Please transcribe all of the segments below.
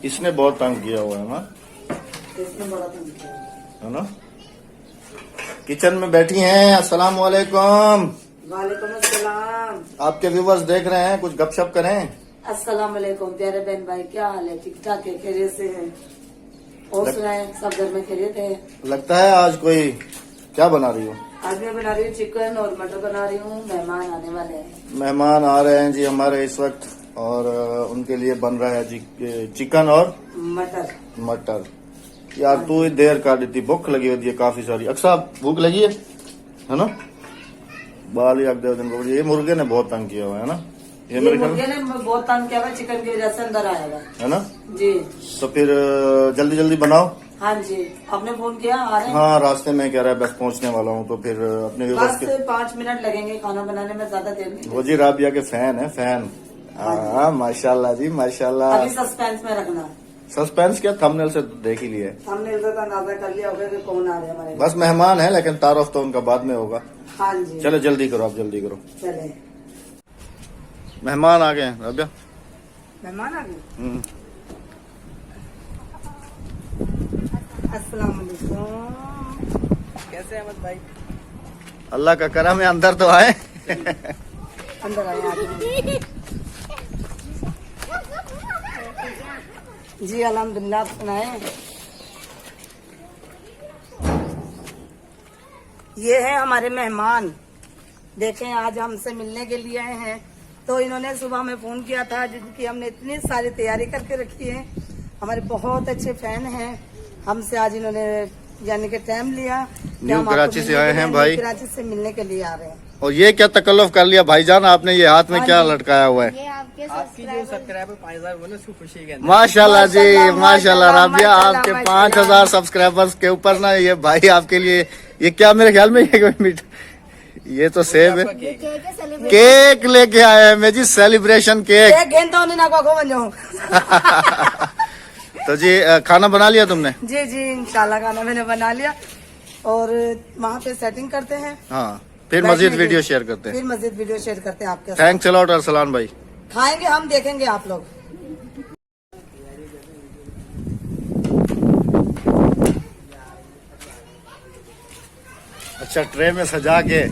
इसने बहुत तंग किया हुआ है ना, इसने बड़ा तंग किया है ना। किचन में बैठी हैं। अस्सलाम वालेकुम। वालेकुम अस्सलाम। आपके व्यूवर्स देख रहे हैं, कुछ गपशप करें। अस्सलाम वालेकुम प्यारे बहन भाई, क्या हाल है? ठीक ठाक है, खैरियत से है? और सुनाए, सब घर में खैरियत है? लगता है आज कोई क्या बना रही हो? आज मैं बना रही हूँ चिकन और मटर बना रही हूँ। मेहमान आने वाले हैं। मेहमान आ रहे हैं जी हमारे इस वक्त, और उनके लिए बन रहा है जी चिकन और मटर। मटर। यार तू ही देर काट दी, भूख लगी होती है काफी सारी। अक्सर भूख लगी है ना। बाल ही दे दिन को। ये मुर्गे ने बहुत तंग किया हुआ है ना। ये मुर्गे ने बहुत तंग किया हुआ, चिकन की वजह से अंदर आएगा, है ना जी। तो फिर जल्दी जल्दी बनाओ। हाँ जी, आपने फोन किया? आ रहे हैं? हाँ, रास्ते में कह रहा है, बस पहुंचने वाला हूँ। तो फिर अपने बस 5 मिनट लगेंगे खाना बनाने में, ज्यादा देर नहीं। वो जी राबिया के फैन है, फैन। हाँ माशाल्लाह जी माशाल्लाह। अभी सस्पेंस में रखना। सस्पेंस क्या, थंबनेल से देख ही लिया है। थंबनेल से तो अंदाजा कर लिया होगा कि कौन आ रहे हैं हमारे। बस मेहमान है, लेकिन तारुफ तो उनका बाद में होगा। हाँ जी, चलो जल्दी करो, आप जल्दी करो। चले। मेहमान आ गए हैं राबिया। मेहमान आ गए। अस्सलाम वालेकुम। कैसे अहमद भाई? अल्लाह का करम है, अंदर तो आए। अंदर आए आगे। जी अल्हम्दुलिल्लाह, आप सुनाए। ये है हमारे मेहमान। देखें, आज हमसे मिलने के लिए आए हैं। तो इन्होंने सुबह में फोन किया था, जिनकी हमने इतनी सारी तैयारी करके रखी है। हमारे बहुत अच्छे फैन हैं। हमसे आज इन्होंने यानी कि टाइम लिया। न्यू कराची से आए हैं भाई, कराची से मिलने के लिए आ रहे हैं। और ये क्या तकल्लुफ कर लिया भाईजान आपने, ये हाथ में क्या लटकाया हुआ है? ये आपकी जो सब्सक्राइबर 5000 बोले, उसकी खुशी है। माशाल्लाह जी माशाल्लाह। राबिया आपके 5000 सब्सक्राइबर्स के ऊपर ना, ये भाई आपके लिए ये क्या, मेरे ख्याल में ये कोई ये तो सेब है। केक लेके आए हैं मैं जी, सेलिब्रेशन केक। तो जी खाना बना लिया तुमने? जी जी, इंशाल्लाह खाना मैंने बना लिया। और वहाँ पे सेटिंग करते हैं। हाँ, फिर मजीद वीडियो शेयर करते हैं। फिर मजीद वीडियो शेयर करते हैं आपके साथ। थैंक्स अलॉट अरसलान भाई। खाएंगे हम, देखेंगे आप लोग। अच्छा, ट्रे में सजा के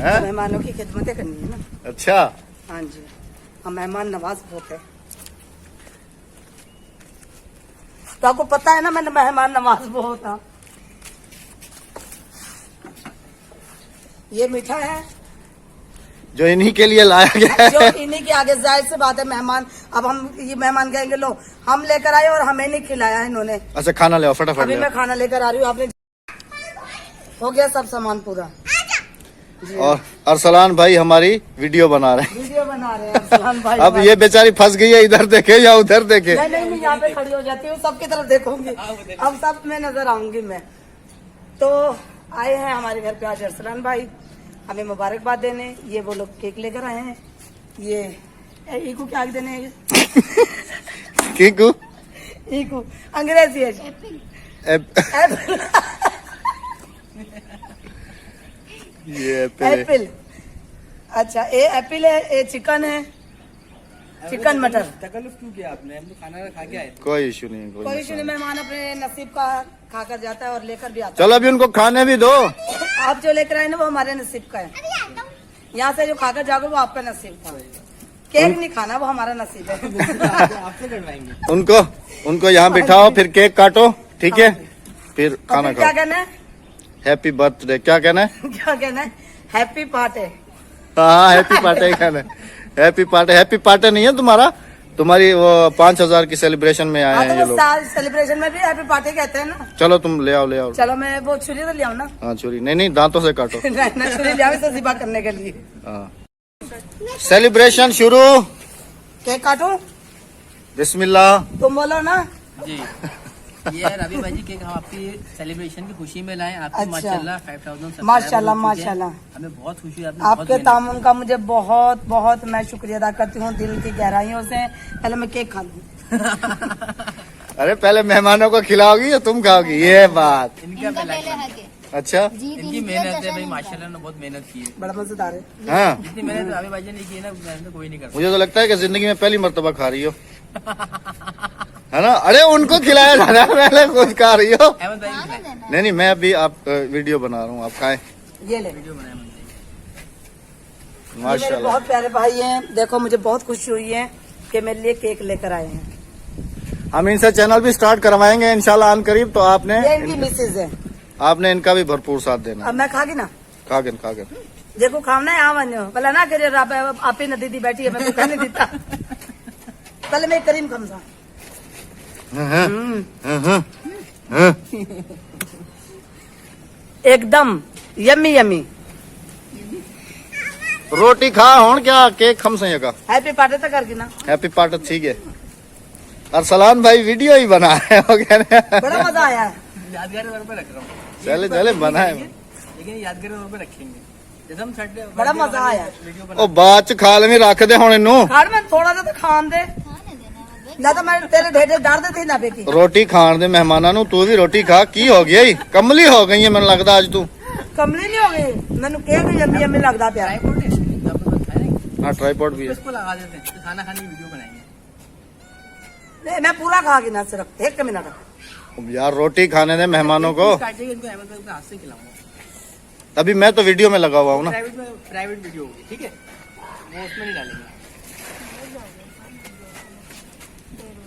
है? मेहमानों की खिदमतें करनी है ना। अच्छा हाँ जी, हम मेहमान नवाज बहुत है। तो आपको पता है ना, मैंने मेहमान नवाज बहुत था। ये मीठा है जो इन्हीं के लिए लाया गया है। जो इन्हीं के आगे, जाहिर सी बात है मेहमान। अब हम ये मेहमान कहेंगे लो हम लेकर आए और हमें नहीं खिलाया है इन्होंने। अच्छा, खाना ले आओ फटाफट। अभी मैं खाना लेकर आ रही हूँ। आपने हो गया सब सामान पूरा। और अरसलान भाई हमारी वीडियो बना रहे हैं। वीडियो बना रहे हैं अरसलान भाई। अब ये बेचारी फंस गई है, इधर देखे या उधर देखे। नहीं नहीं, मैं यहाँ पे खड़ी हो जाती हूँ, सबकी तरफ देखूंगी। अब सब में नजर आऊंगी मैं। तो आए हैं हमारे घर पे आज अरसलान भाई, हमें मुबारकबाद देने। ये वो लोग केक लेकर आए हैं। ये ईकू क्या देने? कीकू ईकू अंग्रेजी है। ये एप्पल। अच्छा, ये एप्पल है, ये चिकन है। चिकन मटर। तकल्लुफ क्यों किया आपने? हम तो खाना खा के आए थे। कोई इशू नहीं, कोई इशू नहीं। मेहमान अपने नसीब का खाकर जाता है और लेकर भी आता है। चलो अभी उनको खाने भी दो। आप जो लेकर आए ना, वो हमारे नसीब का है। यहाँ से जो खाकर जाओगे वो आपका नसीब का। केक नहीं खाना, वो हमारा नसीब है। आपसे करवाएंगे। उनको यहाँ बिठाओ, फिर केक काटो, ठीक है? फिर खाना क्या खाओ। कहना है? Happy birthday. क्या कहना है? क्या कहना है? Happy party. हाँ, हैप्पी पार्टी कहना है। Happy party. हैप्पी पार्टी नहीं है तुम्हारा, तुम्हारी वो 5000 की सेलिब्रेशन में आए हैं ये लोग। सेलिब्रेशन में भी हैप्पी पार्टी कहते हैं ना। चलो तुम ले आओ, ले आओ। चलो मैं वो छुरी तो ले आऊँ ना। हाँ छुरी नहीं, नहीं दांतों से काटो। नहीं, छुरी ले आऊँ तो ज़िबा करने के लिए। हाँ, सेलिब्रेशन शुरू। केक काटो, बिस्मिल्लाह। तुम बोलो ना जी। ये है रवि भाई जी, केक हम आपकी सेलिब्रेशन की खुशी में लाए। आपकी अच्छा। माशाल्लाह 5000 माशाल्लाह माशाल्लाह। हमें बहुत खुशी है। आपके तामुन का मुझे बहुत बहुत मैं शुक्रिया अदा करती हूँ दिल की गहराइयों से। पहले मैं केक खा लूँ। अरे पहले मेहमानों को खिलाओगी या तुम खाओगी? ये बात। इनका पहले हक है। अच्छा, इनकी मेहनत है भाई, माशाल्लाह ने बहुत मेहनत की है। बड़ा मजेदार है। हाँ, जितनी मेहनत रवि भाई जी ने की है ना, मेहनत कोई नहीं करता। मुझे तो लगता है कि जिंदगी में पहली मर्तबा खा रही हो, है ना। अरे उनको खिलाया जा रहा है, पहले खुद खा रही हो। अहमद भाई को खिलाए। नहीं मैं अभी आप वीडियो बना रहा हूँ, आप खाएं। ये ले, वीडियो बनाया अहमद भाई। ये मेरे माशाल्लाह। बहुत प्यारे भाई हैं। देखो मुझे बहुत खुशी हुई है कि मेरे लिए केक लेकर आए हैं। हम इनसे चैनल भी स्टार्ट करवाएंगे इंशाल्लाह आन करीब। तो आपने ये इनकी मिसेज है। आपने इनका भी भरपूर साथ देना। अब मैं खागी ना, खागन खागन देखो खाना है आ मनो भला ना करे आप ही ना दीदी बैठी है मैं तो कहने देता। पहले मैं करीम खमसा एकदम यम्मी यम्मी। रोटी खा होन क्या केक खम सही का। हैप्पी पार्टी तो करगी ना, हैप्पी पार्टी ठीक है। अरसलान भाई वीडियो ही बना है वो कह रहे हैं। बड़ा मजा आया। यादगार तौर पर रख रहा हूँ। चले चले बनाए। लेकिन यादगार तौर पर रखेंगे। जैसे हम सैटरडे बड़ा मजा आया। वीडियो ओ बाद च खा लेवी रख दे हुन इनू। खाड़ में थोड़ा सा तो खान दे ना, तो मैं तेरे ढेडे डाल देती ना बेटी। रोटी खान दे मेहमाना नु, तू भी रोटी खा। की हो गया ही कमली हो गई है मैंने लगता आज तू। कमली नहीं हो गई मैनू केक यम्मी यम्मी लगता प्यार। ट्राइपॉड है, आपको बताया नहीं। हाँ ट्राइपॉड भी है। इसको लगा देते हैं, खाना खाने की वीडियो बनाएंगे। नहीं मैं पूरा खागी ना, सिर्फ एक मिनट। अब यार रोटी खाने दे मेहमानों को। काटेंगे इनको अहमद भाई के हाथ से खिलाऊंगा। अभी मैं तो वीडियो में लगा हुआ हूँ ना। प्राइवेट वीडियो होगी, ठीक है, वो उसमें नहीं डालेंगे।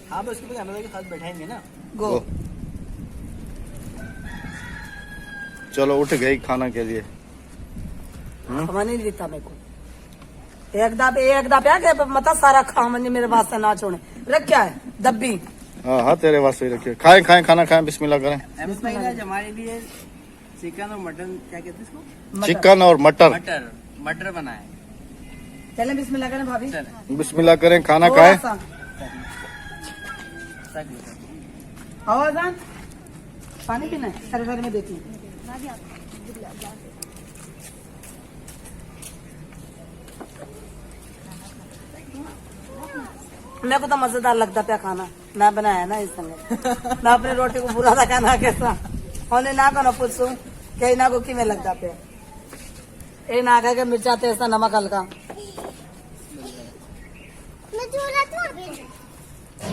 हाँ बस उसके बाद अहमद भाई के साथ बैठाएंगे ना। गो ओ, चलो उठ गई खाना के लिए। हवा नहीं देता मेरे को। एक दाप क्या मता सारा खा मंजे मेरे वास्ते ना छोड़े। रखा है दब्बी। हाँ हाँ तेरे वास्ते ही रखिए। खाएं खाएं खाना खाएं बिस्मिल्लाह करें। अहमद भाई ने आज हमारे लिए चिकन और मटन, क्या कहते हैं इसको, चिकन और मटर मटर बनाए। चले बिस्मिल्लाह करें भाभी। चले बिस्मिल्लाह करें खाना थोड़ा खाएं। सा। सक लो। आओ अजान पानी पीना है, सारे सारे में देती हूँ। मेरे को तो मजेदार लगता था खाना, मैं बनाया ना इस संग। मैं अपनी रोटी को बुरा था खाना कैसा होने ना को ना पूछूं कि ना को किमें लगता पे ए ना कह के मिर्चा तेज नमक हल्का।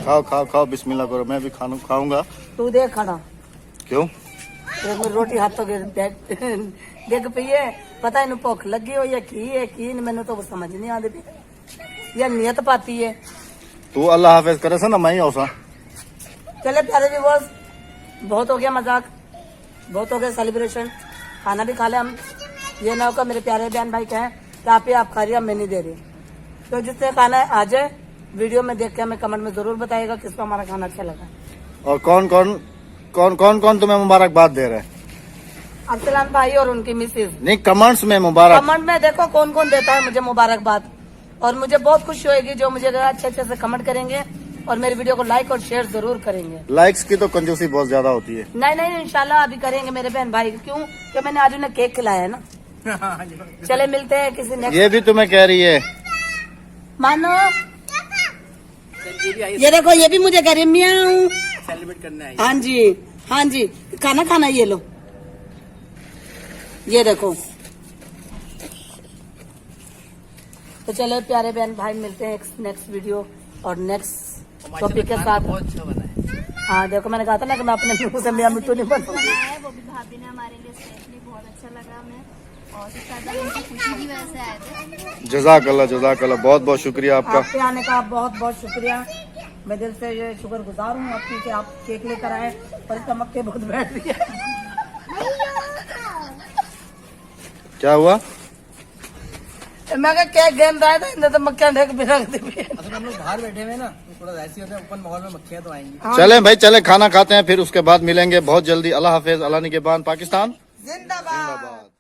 खाओ खाओ खाओ बिस्मिल्लाह करो। मैं भी खाना खाऊंगा। तू देख खाना, क्यों एक मेरी रोटी हाथों के देख पिए पता इन भुख लगी हो या की मैंने तो समझ नहीं आती पी या नियत पाती है। तू अल्लाह हाफिज करे सा ना मैं ही औसा। चले प्यारे व्यूअर्स, बहुत हो गया मजाक, बहुत हो गया सेलिब्रेशन। खाना भी खा ले हम। ये ना होगा मेरे प्यारे बहन भाई कहें कि आप खा रही, मैं नहीं दे रही। तो जिससे खाना है आ जाए, वीडियो में देख के हमें कमेंट में जरूर बताइएगा किसको हमारा खाना अच्छा लगा। और कौन तुम्हें मुबारकबाद दे रहे हैं? अरसलान भाई और उनकी मिसेज। नहीं कमेंट्स में मुबारक। कमेंट में देखो कौन कौन देता है मुझे मुबारकबाद, और मुझे बहुत खुशी होगी जो मुझे अच्छे अच्छे से कमेंट करेंगे और मेरी वीडियो को लाइक और शेयर जरूर करेंगे। लाइक्स की तो कंजूसी बहुत ज्यादा होती है। नहीं इंशाल्लाह अभी करेंगे मेरे बहन भाई। क्यों कि मैंने आज उन्हें केक खिलाया है ना। चले मिलते हैं किसी नेक्स्ट। ये भी तुम्हें कह रही है मानो ये देखो, ये भी मुझे कह रही म्याऊं। सेलिब्रेट करना है। हाँ जी खाना खाना ये लो, ये देखो। तो चलो प्यारे बहन भाई मिलते हैं नेक्स्ट वीडियो और नेक्स्ट टॉपिक के साथ। बहुत अच्छा बना है। हाँ देखो मैंने कहा था ना कि मैं अपने मुंह से मेरा मिट्टू नहीं बनता। बनाया वो भी भाभी ने हमारे लिए स्पेशली, बहुत अच्छा लगा हमें। और ज्यादा उनकी खुशी की वजह से आए थे। जज़ाकल्लाह बहुत बहुत शुक्रिया आपका। आपके आने का बहुत बहुत शुक्रिया। मैं दिल से ये शुक्रगुजार हूँ आपकी कि आप केक लेकर आए, पर चमक के बहुत बैठ रही है। क्या हुआ? मैं क्या केक गेंद आया था, इन्हें तो मक्खियाँ ढक भी रख दी। असल में हम लोग बाहर बैठे हुए हैं ना, तो थोड़ा ऐसी होता है, ओपन माहौल में मक्खियाँ तो आएंगी। चलें भाई चलें खाना खाते हैं, फिर उसके बाद मिलेंगे बहुत जल्दी। अल्लाह हाफिज। अल्लाह निगहबान। पाकिस्तान जिंदाबाद। जिंदाबाद।